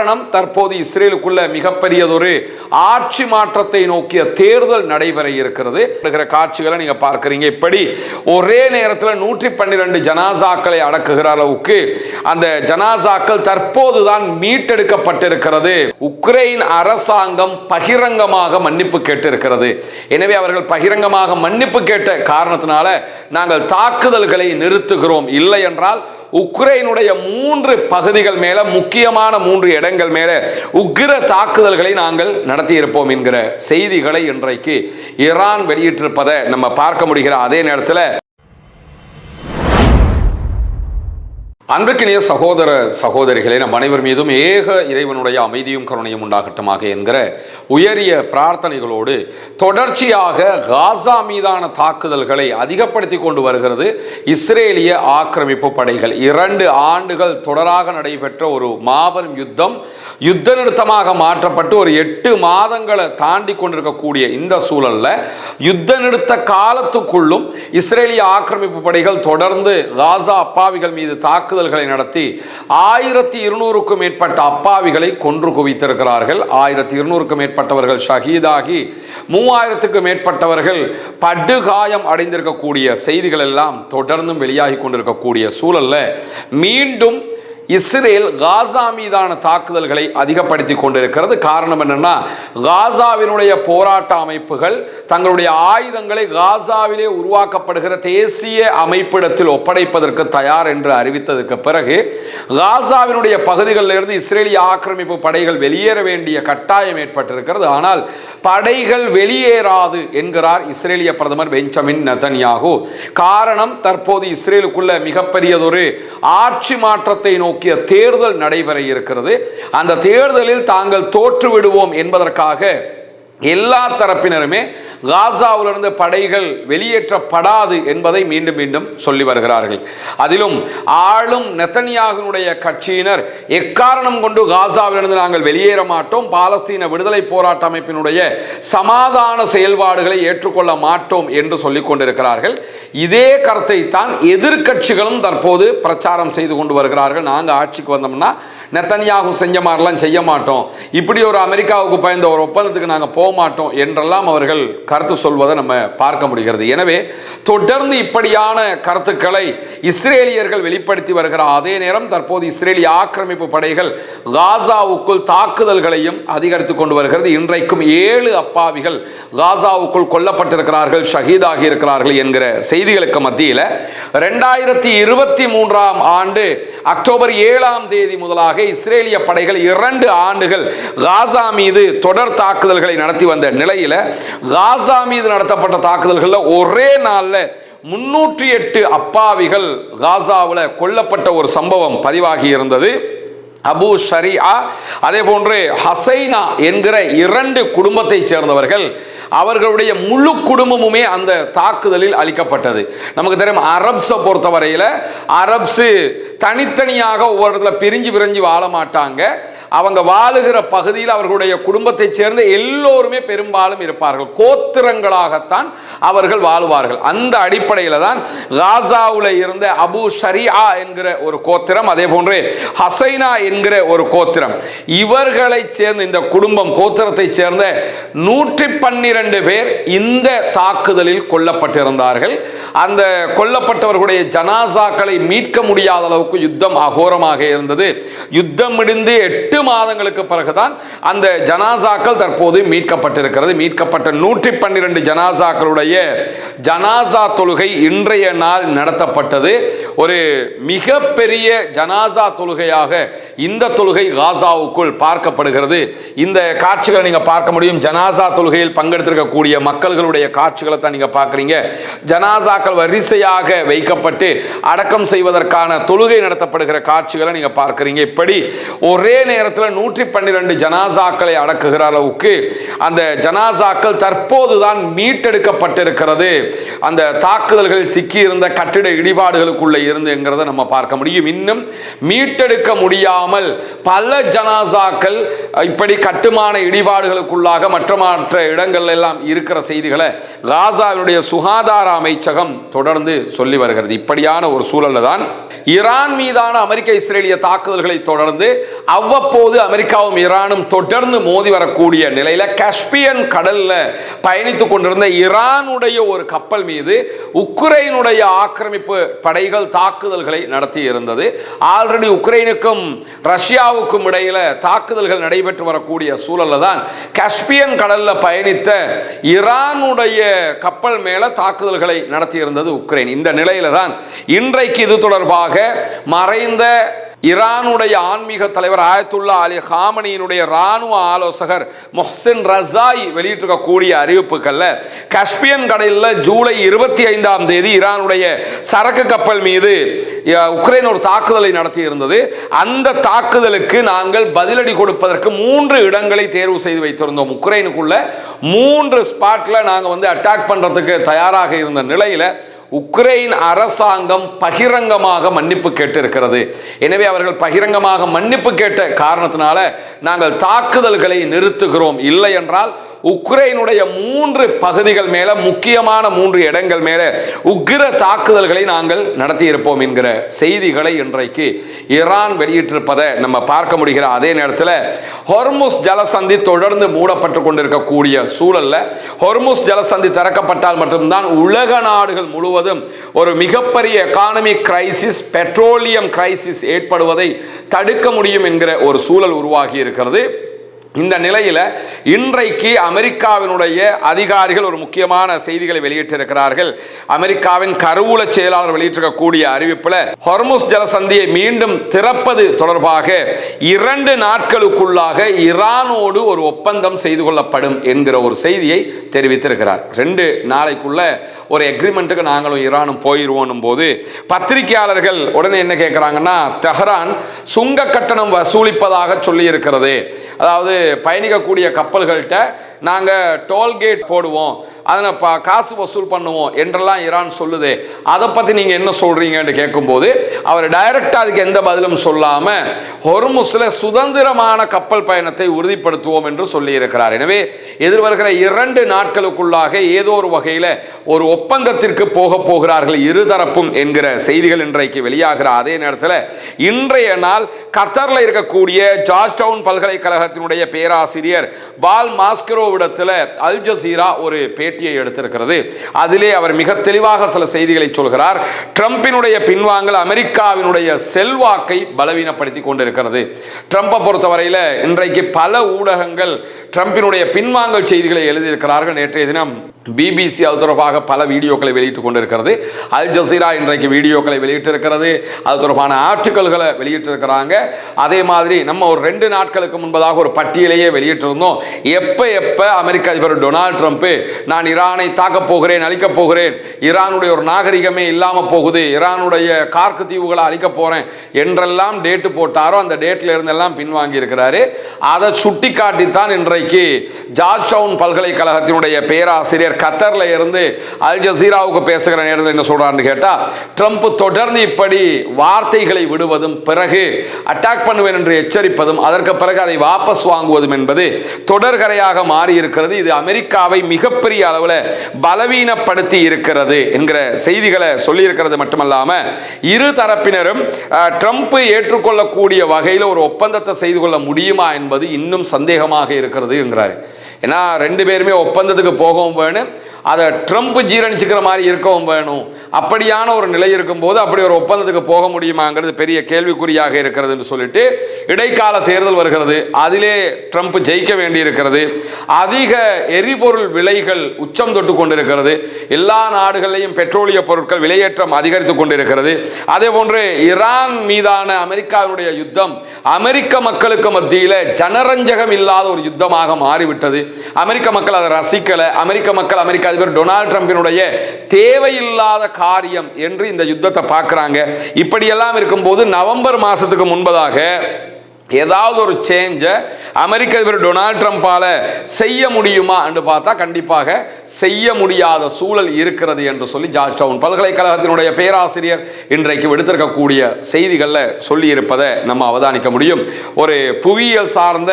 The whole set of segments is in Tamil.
காரணம் தற்போது இஸ்ரேலுக்குள்ள மிகப்பெரியதொரு ஆட்சி மாற்றத்தை நோக்கிய தேர்தல் நடைபெற இருக்கிறது. காட்சிகளை நீங்க பார்க்கிறீங்க. இப்படி ஒரே நேரத்தில் 112 ஜனாசாக்களை அடக்குகிற அளவுக்கு அந்த ஜனாசாக்கள் தற்போதுதான் மீட்டெடுக்கப்பட்டிருக்கிறது. உக்ரைன் அரசாங்கம் பகிரங்கமாக மன்னிப்பு கேட்டிருக்கிறது. எனவே அவர்கள் பகிரங்கமாக மன்னிப்பு கேட்ட காரணத்தினால நாங்கள் தாக்குதல்களை நிறுத்துகிறோம், இல்லை என்றால் உக்ரைனுடைய 3 பகுதிகள் மேல, முக்கியமான 3 இடங்கள் மேல உக்கிர தாக்குதல்களை நாங்கள் நடத்தி இருப்போம் என்கிற செய்திகளை இன்றைக்கு ஈரான் வெளியிட்டிருப்பதை நம்ம பார்க்க முடிகிற அதே நேரத்தில் அன்பிற்கினிய சகோதர சகோதரிகளே, நம் அனைவர் மீதும் ஏக இறைவனுடைய அமைதியும் கருணையும் உண்டாகட்டுமாக என்கிற உயரிய பிரார்த்தனைகளோடு தொடர்ச்சியாக காசா மீதான தாக்குதல்களை அதிகப்படுத்தி கொண்டு வருகிறது இஸ்ரேலிய ஆக்கிரமிப்பு படைகள். 2 ஆண்டுகள் தொடராக நடைபெற்ற ஒரு மாபெரும் யுத்த நிறுத்தமாக மாற்றப்பட்டு ஒரு 8 மாதங்களை தாண்டி கொண்டிருக்கக்கூடிய இந்த சூழல்ல யுத்த நிறுத்த காலத்துக்குள்ளும் இஸ்ரேலிய ஆக்கிரமிப்பு படைகள் தொடர்ந்து காசா அப்பாவிகள் மீது தாக்குதல்களை நடத்தி 1200க்கும் மேற்பட்ட அப்பாவிகளை கொன்று குவித்திருக்கிறார்கள். 1200க்கும் மேற்பட்டவர்கள் ஷஹீதாகி 3000க்கும் மேற்பட்டவர்கள் படுகாயம் அடைந்திருக்கக்கூடிய செய்திகள் எல்லாம் தொடர்ந்தும் வெளியாகி கொண்டிருக்கக்கூடிய சூழல்ல மீண்டும் இஸ்ரேல் காசா மீதான தாக்குதல்களை அதிகப்படுத்தி கொண்டிருக்கிறது. காரணம் என்னன்னா, காசாவினுடைய போராட்ட அமைப்புகள் தங்களுடைய ஆயுதங்களை காசாவிலே உருவாக்கப்படுகிற தேசிய அமைப்பிடத்தில் ஒப்படைப்பதற்கு தயார் என்று அறிவித்ததற்கு பிறகு காசாவினுடைய பகுதிகளில் இருந்து இஸ்ரேலிய ஆக்கிரமிப்பு படைகள் வெளியேற வேண்டிய கட்டாயம் ஏற்பட்டிருக்கிறது. ஆனால் படைகள் வெளியேறாது என்கிறார் இஸ்ரேலிய பிரதமர் பெஞ்சமின் நெதன்யாகு. காரணம், தற்போது இஸ்ரேலுக்குள்ள மிகப்பெரியதொரு ஆட்சி மாற்றத்தை நோக்கிய தேர்தல் நடைபெற இருக்கிறது. அந்த தேர்தலில் தாங்கள் தோற்று விடுவோம் என்பதற்காக எல்லா தரப்பினருமே காசாவிலிருந்து படைகள் வெளியேற்றப்படாது என்பதை மீண்டும் மீண்டும் சொல்லி வருகிறார்கள். அதிலும் ஆளும் நெதன்யாகுனுடைய கட்சியினர் எக்காரணம் கொண்டு காசாவிலிருந்து நாங்கள் வெளியேற மாட்டோம், பாலஸ்தீன விடுதலை போராட்ட அமைப்பினுடைய சமாதான செயல்பாடுகளை ஏற்றுக்கொள்ள மாட்டோம் என்று சொல்லிக் கொண்டிருக்கிறார்கள். இதே கருத்தை தான் எதிர்கட்சிகளும் தற்போது பிரச்சாரம் செய்து கொண்டு வருகிறார்கள். நாங்கள் ஆட்சிக்கு வந்தோம்னா நெதன்யாகு செஞ்ச மாதிரிலாம் செய்ய மாட்டோம், இப்படி ஒரு அமெரிக்காவுக்கு பயந்த ஒரு ஒப்பந்தத்துக்கு நாங்கள் போக மாட்டோம் என்றெல்லாம் அவர்கள் கருத்து சொல்வதை நம்ம பார்க்க முடிகிறது. எனவே தொடர்ந்து இப்படியான கருத்துக்களை இஸ்ரேலியர்கள் வெளிப்படுத்தி வருகிற அதே நேரம் தற்போது இஸ்ரேலிய ஆக்கிரமிப்பு படைகள் காசாவுக்குள் தாக்குதல்களையும் அதிகரித்துக் கொண்டு வருகிறது. இன்றைக்கும் 7 அப்பாவிகள் காசாவுக்குள் கொல்லப்பட்டிருக்கிறார்கள், ஷஹீதாகி இருக்கிறார்கள் என்கிற செய்திகளுக்கு மத்தியில் 2023ஆம் ஆண்டு அக்டோபர் 7ஆம் தேதி முதலாக இஸ்ரேலிய படைகள் 2 ஆண்டுகள் காசா மீது தொடர் தாக்குதல்களை நடத்தி வந்த நிலையில் காசா மீது நடத்தப்பட்ட தாக்குதல்கள் ஒரே நாள்ல 308 அப்பாவிகள் காசாவில் கொல்லப்பட்ட ஒரு சம்பவம் பதிவாகி இருந்தது. அபு ஷரியா அதே போன்று ஹசைனா என்கிற 2 குடும்பத்தை சேர்ந்தவர்கள், அவர்களுடைய முழு குடும்பமுமே அந்த தாக்குதலில் அளிக்கப்பட்டது. நமக்கு தெரியும், அரப்ஸை பொறுத்தவரையில் அரப்ஸு தனித்தனியாக ஒவ்வொரு இடத்துல பிரிஞ்சு வாழ மாட்டாங்க. அவங்க வாழுகிற பகுதியில் அவர்களுடைய குடும்பத்தை சேர்ந்த எல்லோருமே பெரும்பாலும் இருப்பார்கள். கோத்திரங்களாகத்தான் அவர்கள் வாழுவார்கள். அந்த அடிப்படையில் தான் காசாவில் இருந்த அபு ஷரியா என்கிற ஒரு கோத்திரம், அதே போன்று ஹசைனா என்கிற ஒரு கோத்திரம், இவர்களை சேர்ந்த இந்த குடும்பம் கோத்திரத்தை சேர்ந்த 112 பேர் இந்த தாக்குதலில் கொல்லப்பட்டிருந்தார்கள். அந்த கொல்லப்பட்டவர்களுடைய ஜனாசாக்களை மீட்க முடியாத அளவுக்கு யுத்தம் அகோரமாக இருந்தது. யுத்தம் முடிந்து 8 மாதங்களுக்கு பிறகுதான் அந்த ஜனாசாக்கள் தற்போது மீட்கப்பட்டிருக்கிறது. மீட்கப்பட்ட 112 ஜனாசாக்களுடைய ஜனாசா தொழுகை இன்றைய நாள் நடத்தப்பட்டது. ஒரு மிகப்பெரிய ஜனாசா தொழுகையாக இந்த தொழுகை காசாவுக்குள் பார்க்கப்படுகிறது. இந்த காட்சிகளை நீங்க பார்க்க முடியும். ஜனாசா தொழுகையில் பங்கெடுத்திருக்கக்கூடிய மக்களுடைய காட்சிகளை தான் நீங்க பார்க்குறீங்க. ஜனாசாக்கள் வரிசையாக வைக்கப்பட்டு அடக்கம் செய்வதற்கான தொழுகை நடத்தப்படுகிற காட்சிகளை நீங்க பார்க்குறீங்க. இப்படி ஒரே நேரத்தில் 112 ஜனாசாக்களை அடக்குகிற அளவுக்கு அந்த ஜனாசாக்கள் தற்போதுதான் மீட்டெடுக்கப்பட்டிருக்கிறது. அந்த தாக்குதல்களில் சிக்கி இருந்த கட்டிட இடிபாடுகளுக்குள்ள இருந்து என்கிறத நம்ம பார்க்க முடியும். இன்னும் மீட்டெடுக்க முடியாமல் பல ஜனாசாக்கள் இப்படி கட்டுமான இடிபாடுகளுக்குள்ளாக மற்ற இடங்கள் எல்லாம் இருக்கிற செய்திகளை காசாவினுடைய சுகாதார அமைச்சகம் தொடர்ந்து சொல்லி வருகிறது. இப்படியான ஒரு சூழல்ல தான் ஈரான் மீதான அமெரிக்க இஸ்ரேலிய தாக்குதல்களை தொடர்ந்து அவ்வப்போது அமெரிக்காவும் ஈரானும் தொடர்ந்து மோதி வரக்கூடிய நிலையில காஸ்பியன் கடல்ல பயணித்துக் கொண்டிருந்த ஈரானுடைய ஒரு கப்பல் மீது உக்ரைனுடைய ஆக்கிரமிப்பு படைகள் தாக்குதல்களை நடத்தி இருந்தது. ஆல்ரெடி உக்ரைனுக்கும் ரஷ்யாவுக்கும் இடையில தாக்குதல்கள் நடைபெற்று வரக்கூடிய சூழல்ல தான் காஸ்பியன் கடல்ல பயணித்த ஈரானுடைய கப்பல் மேல தாக்குதல்களை நடத்தி இருந்தது உக்ரைன். இந்த நிலையில தான் இன்றைக்கு இது தொடர்பாக மறைந்த ஈரானுடைய ஆன்மீக தலைவர் ஆயத்துல்லா அலி ஹாமனியினுடைய ராணுவ ஆலோசகர் மொஹ்சின் ரஸாயி வெளியிட்டிருக்கக்கூடிய அறிவிப்புகள்ல காஸ்பியன் கடலில் ஜூலை 25ஆம் தேதி ஈரானுடைய சரக்கு கப்பல் மீது உக்ரைன் ஒரு தாக்குதலை நடத்தி இருந்தது. அந்த தாக்குதலுக்கு நாங்கள் பதிலடி கொடுப்பதற்கு 3 இடங்களை தேர்வு செய்து வைத்திருந்தோம். உக்ரைனுக்குள்ள 3 ஸ்பாட்ல நாங்கள் அட்டாக் பண்றதுக்கு தயாராக இருந்த நிலையில உக்ரைன் அரசாங்கம் பகிரங்கமாக மன்னிப்பு கேட்டிருக்கிறது. எனவே அவர்கள் பகிரங்கமாக மன்னிப்பு கேட்ட காரணத்தினால நாங்கள் தாக்குதல்களை நிறுத்துகிறோம், இல்லை என்றால் உக்ரைனுடைய 3 பகுதிகள் மேல முக்கியமான 3 இடங்கள் மேல உக்கிர தாக்குதல்களை நாங்கள் நடத்தி இருப்போம் என்கிற செய்திகளை இன்றைக்கு ஈரான் வெளியிட்டிருப்பதை நம்ம பார்க்க முடிகிற அதே நேரத்தில் ஹொர்முஸ் ஜலசந்தி தொடர்ந்து மூடப்பட்டு கொண்டிருக்கக்கூடிய சூழல்ல ஹொர்முஸ் ஜலசந்தி திறக்கப்பட்டால் மட்டும்தான் உலக நாடுகள் முழுவதும் ஒரு மிகப்பெரிய எகானமிக் கிரைசிஸ், பெட்ரோலியம் கிரைசிஸ் ஏற்படுவதை தடுக்க முடியும் என்கிற ஒரு சூழல் உருவாகி இருக்கிறது. இந்த நிலையில இன்றைக்கு அமெரிக்காவினுடைய அதிகாரிகள் ஒரு முக்கியமான செய்திகளை வெளியிட்டிருக்கிறார்கள். அமெரிக்காவின் கருவூல செயலாளர் வெளியிட்டிருக்கக்கூடிய அறிவிப்புல ஹொர்முஸ் ஜலசந்தியை மீண்டும் திறப்பது தொடர்பாக 2 நாட்களுக்குள்ளாக ஈரானோடு ஒரு ஒப்பந்தம் செய்து கொள்ளப்படும் என்கிற ஒரு செய்தியை தெரிவித்திருக்கிறார். 2 நாளைக்குள்ள ஒரு எக்ரிமெண்ட்டுக்கு நாங்களும் ஈரானும் போயிருவோம் போது பத்திரிகையாளர்கள் உடனே என்ன கேட்கிறாங்கன்னா, தெஹ்ரான் சுங்க கட்டணம் வசூலிப்பதாக சொல்லி இருக்கிறது. அதாவது பயணிக்கக்கூடிய கப்பல்கள்கிட்ட நாங்கள் டோல்கேட் போடுவோம், அதனை காசு வசூல் பண்ணுவோம் என்றெல்லாம் ஈரான் சொல்லுது. அதை பற்றி நீங்கள் என்ன சொல்கிறீங்கன்னு கேட்கும்போது அவர் டைரக்டாக அதுக்கு எந்த பதிலும் சொல்லாமல் ஹொர்முஸில் சுதந்திரமான கப்பல் பயணத்தை உறுதிப்படுத்துவோம் என்று சொல்லியிருக்கிறார். எனவே எதிர்வருகிற 2 நாட்களுக்குள்ளாக ஏதோ ஒரு வகையில் ஒரு ஒப்பந்தத்திற்கு போகிறார்கள் இருதரப்பும் என்கிற செய்திகள் இன்றைக்கு வெளியாகிற அதே நேரத்தில் இன்றைய நாள் கத்தரில் இருக்கக்கூடிய ஜார்ஜ் டவுன் பல்கலைக்கழகத்தினுடைய பேராசிரியர் பால் மாஸ்கரோ இடத்துல அல் ஜசீரா ஒரு பேட்டியை எடுத்திருக்கிறது. அதிலே அவர் மிக தெளிவாக சில செய்திகளை சொல்கிறார். ட்ரம்பினுடைய பின்வாங்கல் அமெரிக்காவினுடைய செல்வாக்கை பலவீனப்படுத்தி கொண்டிருக்கிறது. ட்ரம்பை பொறுத்தவரையில் இன்றைக்கு பல ஊடகங்கள் ட்ரம்பினுடைய பின்வாங்கல் செய்திகளை எழுதியிருக்கிறார்கள். நேற்றைய தினம் பிபிசி அது தொடர்பாக பல வீடியோக்களை வெளியிட்டுக் கொண்டிருக்கிறது. அல் ஜசீரா இன்றைக்கு வீடியோக்களை வெளியிட்டிருக்கிறது, அது தொடர்பான ஆர்டிக்கல்களை வெளியிட்டிருக்கிறாங்க. அதே மாதிரி நம்ம ஒரு 2 நாட்களுக்கு முன்பதாக ஒரு பட்டியலையே வெளியிட்டிருந்தோம். எப்ப அமெரிக்க அதிபர் டொனால்ட் ட்ரம்ப் நான் ஈரானை தாக்கப் போகிறேன், அழிக்கப் போகிறேன், ஈரானுடைய ஒரு நாகரிகமே இல்லாமல் போகுது, ஈரானுடைய கார்க்கு தீவுகளை அழிக்க போறேன் என்றெல்லாம் டேட்டு போட்டாரோ அந்த டேட்ல இருந்தெல்லாம் பின்வாங்கி இருக்கிறாரு. அதை சுட்டி காட்டித்தான் இன்றைக்கு ஜார்ஜ் டவுன் பல்கலைக்கழகத்தினுடைய பேராசிரியர் கத்தர்ல இருந்து அல் ஜசீராவுக்கு பேசுகிற நேரத்தில் என்ன சொல்றாருன்னு கேட்டா, ட்ரம்ப் தொடர்ந்து இப்படி வார்த்தைகளை விடுவதும் பிறகு அட்டாக் பண்ணுவேன் என்று எச்சரிப்பதும் அதற்கு பிறகு அதை வாபஸ் வாங்குவதும் என்பது தொடர்கரையாக மாறி இருக்கிறது. இது அமெரிக்காவை மிகப்பெரிய அளவில் பலவீனப்படுத்தி இருக்கிறது என்கிற செய்திகளை சொல்லி இருக்கிறது மட்டுமல்லாம இரு தரப்பினரும் ட்ரம்ப் ஏற்றுக்கொள்ளக்கூடிய வகையில் ஒரு ஒப்பந்தத்தை செய்து கொள்ள முடியுமா என்பது இன்னும் சந்தேகமாக இருக்கிறது என்கிறார். ஏன்னா 2 பேருமே ஒப்பந்தத்துக்கு போகவும் வேணும், அதை ட்ரம்ப் ஜீரணிச்சுக்கிற மாதிரி இருக்கவும் வேணும். அப்படியான ஒரு நிலை இருக்கும்போது அப்படி ஒரு ஒப்பந்தத்துக்கு போக முடியுமாங்கிறது பெரிய கேள்விக்குறியாக இருக்கிறது என்று சொல்லிட்டு இடைக்கால தேர்தல் வருகிறது, அதிலே ட்ரம்ப் ஜெயிக்க வேண்டி இருக்கிறது. அதிக எரிபொருள் விலைகள் உச்சம் தொட்டு கொண்டிருக்கிறது. எல்லா நாடுகளிலையும் பெட்ரோலிய பொருட்கள் விலையேற்றம் அதிகரித்துக் கொண்டிருக்கிறது. அதே போன்று ஈரான் மீதான அமெரிக்காவுடைய யுத்தம் அமெரிக்க மக்களுக்கு மத்தியில் ஜனரஞ்சகம் இல்லாத ஒரு யுத்தமாக மாறிவிட்டது. அமெரிக்க மக்கள் அதை ரசிக்கல. அமெரிக்க மக்கள் அமெரிக்க அதிபர் டொனால்ட் ட்ரம்பினுடைய தேவையில்லாத காரியம் என்று இந்த யுத்தத்தை பார்க்கிறாங்க. இப்படியெல்லாம் இருக்கும்போது நவம்பர் மாசத்துக்கு முன்பதாக ஏதாவது ஒரு சேஞ்சை அமெரிக்க அதிபர் டொனால்ட் ட்ரம்பால் செய்ய முடியுமா என்று பார்த்தா கண்டிப்பாக செய்ய முடியாத சூழல் இருக்கிறது என்று சொல்லி ஜார்ஜ் டவுன் பல்கலைக்கழகத்தினுடைய பேராசிரியர் இன்றைக்கு விடுத்திருக்கக்கூடிய செய்திகளில் சொல்லியிருப்பதை நம்ம அவதானிக்க முடியும். ஒரு புவியியல் சார்ந்த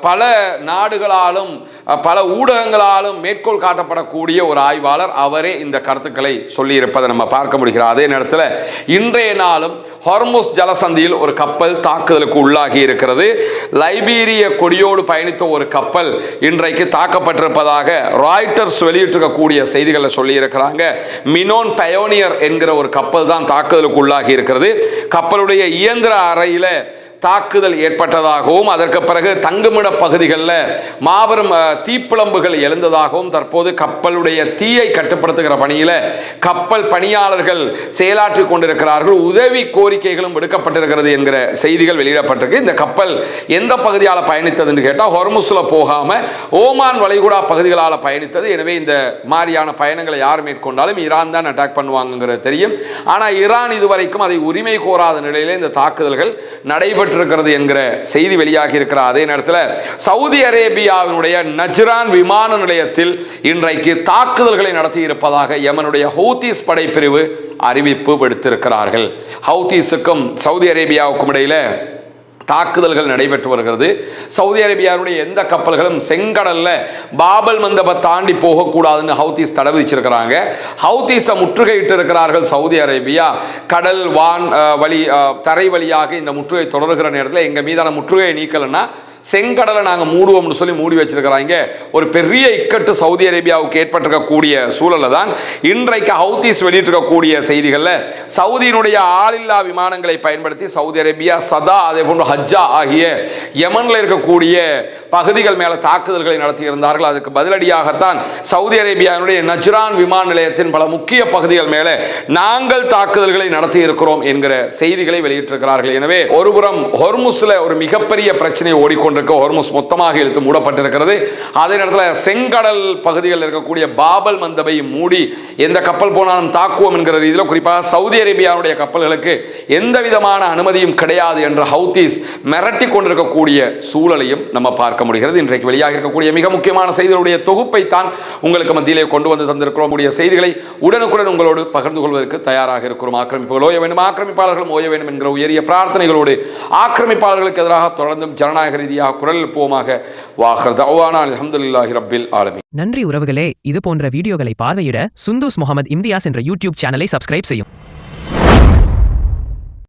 பல நாடுகளாலும் பல ஊடகங்களாலும் மேற்கோள் காட்டப்படக்கூடிய ஒரு ஆய்வாளர் அவரே இந்த கருத்துக்களை சொல்லியிருப்பதை நம்ம பார்க்க முடிகிறது. அதே நேரத்தில் இன்றைய நாளும் ஹார்முஸ் ஜலசந்தியில் ஒரு கப்பல் தாக்குதலுக்கு உள்ளாகி இருக்கிறது. லைபீரிய கொடியோடு பயணித்த ஒரு கப்பல் இன்றைக்கு தாக்கப்பட்டிருப்பதாக ராய்ட்டர்ஸ் வெளியிட்டிருக்கக்கூடிய செய்திகளை சொல்லியிருக்கிறாங்க. மினோன் பயோனியர் என்கிற ஒரு கப்பல் தான் தாக்குதலுக்கு உள்ளாகி இருக்கிறது. கப்பலுடைய இயந்திர அறையில் தாக்குதல் ஏற்பட்டதாகவும் அதற்கு பிறகு தங்குமிட பகுதிகளில் மாபெரும் தீப்பிழம்புகள் எழுந்ததாகவும் தற்போது கப்பலுடைய தீயை கட்டுப்படுத்துகிற பணியில் கப்பல் பணியாளர்கள் செயலாற்றி கொண்டிருக்கிறார்கள். உதவி கோரிக்கைகளும் விடுக்கப்பட்டிருக்கிறது என்கிற செய்திகள் வெளியிடப்பட்டிருக்கு. இந்த கப்பல் எந்த பகுதியால் பயணித்ததுன்னு கேட்டால் ஹொர்முஸில் போகாமல் ஓமான் வளைகுடா பகுதிகளால் பயணித்தது. எனவே இந்த மாதிரியான பயணங்களை யார் மேற்கொண்டாலும் ஈரான் தான் அட்டாக் பண்ணுவாங்கிறது தெரியும். ஆனால் ஈரான் இதுவரைக்கும் அதை உரிமை கோராத நிலையிலே இந்த தாக்குதல்கள் நடைபெற்று இருக்கிறது என்கிற செய்தி வெளியாகி இருக்கிறார். அதே நேரத்தில் சவுதி அரேபியாவினுடைய நஜ்ரான் விமான நிலையத்தில் இன்றைக்கு தாக்குதல்களை நடத்தி இருப்பதாக யமனுடைய ஹவுதீஸ் படைப்பிரிவு அறிவிப்பு விடுத்திருக்கிறார்கள். ஹவுதீஸுக்கும் சவுதி அரேபியாவுக்கும் இடையில தாக்குதல்கள் நடைபெற்று வருகிறது. சவுதி அரேபியாவுடைய எந்த கப்பல்களும் செங்கடல்ல பாபல் மந்தபை தாண்டி போகக்கூடாதுன்னு ஹவுதீஸ் தடை விதிச்சிருக்கிறாங்க. ஹவுதீஸை முற்றுகையிட்டு இருக்கிறார்கள் சவுதி அரேபியா. கடல் வான் வழி தரை வழியாக இந்த முற்றுகை தொடர்கிற நேரத்தில் எங்கள் மீதான முற்றுகையை நீக்கலைன்னா செங்கடலை நாங்கள் மூடுவோம்னு சொல்லி மூடி வச்சிருக்கிறாங்க. ஒரு பெரிய இக்கட்டு சவுதி அரேபியாவுக்கு ஏற்பட்டிருக்கக்கூடிய சூழலில் தான் இன்றைக்கு ஹவுதீஸ் வெளியிட்டிருக்கக்கூடிய செய்திகளில் சவுதியினுடைய ஆளில்லா விமானங்களை பயன்படுத்தி சவுதி அரேபியா சதா அதே போன்று ஹஜ்ஜா ஆகிய யமனில் இருக்கக்கூடிய பகுதிகள் மேலே தாக்குதல்களை நடத்தியிருந்தார்கள். அதுக்கு பதிலடியாகத்தான் சவுதி அரேபியாவுடைய நஜ்ரான் விமான நிலையத்தின் பல முக்கிய பகுதிகள் மேலே நாங்கள் தாக்குதல்களை நடத்தி இருக்கிறோம் என்கிற செய்திகளை வெளியிட்டிருக்கிறார்கள். எனவே ஒருபுறம் ஹொர்முஸ்ல ஒரு மிகப்பெரிய பிரச்சனை ஓடிக்கொண்டு ஹொர்முஸ் மொத்தமாக இழுத்து மூடப்பட்டிருக்கிறது. அதே நேரத்தில் செங்கடல் பகுதிகளில் இருக்கக்கூடிய பாபல் மந்தபை மூடி எந்த கப்பல் போனாலும் தாக்குவோம் என்கிற ரீதியில் குறிப்பாக சவுதி அரேபியாவுடைய கப்பல்களுக்கு எந்த விதமான அனுமதியும் கிடையாது என்று ஹவுதீஸ் மிரட்டி கொண்டிருக்கக்கூடிய சூழலையும் நம்ம பார்க்க முடிகிறது. இன்றைக்கு வெளியாக இருக்கக்கூடிய மிக முக்கியமான செய்திகளுடைய தொகுப்பை தான் உங்களுக்கு மத்தியிலே கொண்டு வந்து தந்திருக்கிறோம். செய்திகளை உடனுக்குடன் உங்களோடு பகிர்ந்து கொள்வதற்கு தயாராக இருக்கிறோம். ஆக்கிரமிப்புகள் ஓய வேண்டும், ஆக்கிரமிப்பாளர்களும் ஓய வேண்டும் என்கிற உயரிய பிரார்த்தனைகளோடு ஆக்கிரமிப்பாளர்களுக்கு எதிராக தொடர்ந்தும் ஜனநாயக ரீதியாக குரல் எழுப்புவோமாக. வாஹர் தஅவானா அல்ஹம்துலில்லாஹி ரப்பில் ஆலமீன். நன்றி உறவுகளே. இது போன்ற வீடியோகளை பார்வையிட சுந்தூஸ் முகமது இம்தியாஸ் என்ற யூடியூப் சேனலை சப்ஸ்கிரைப் செய்யும்.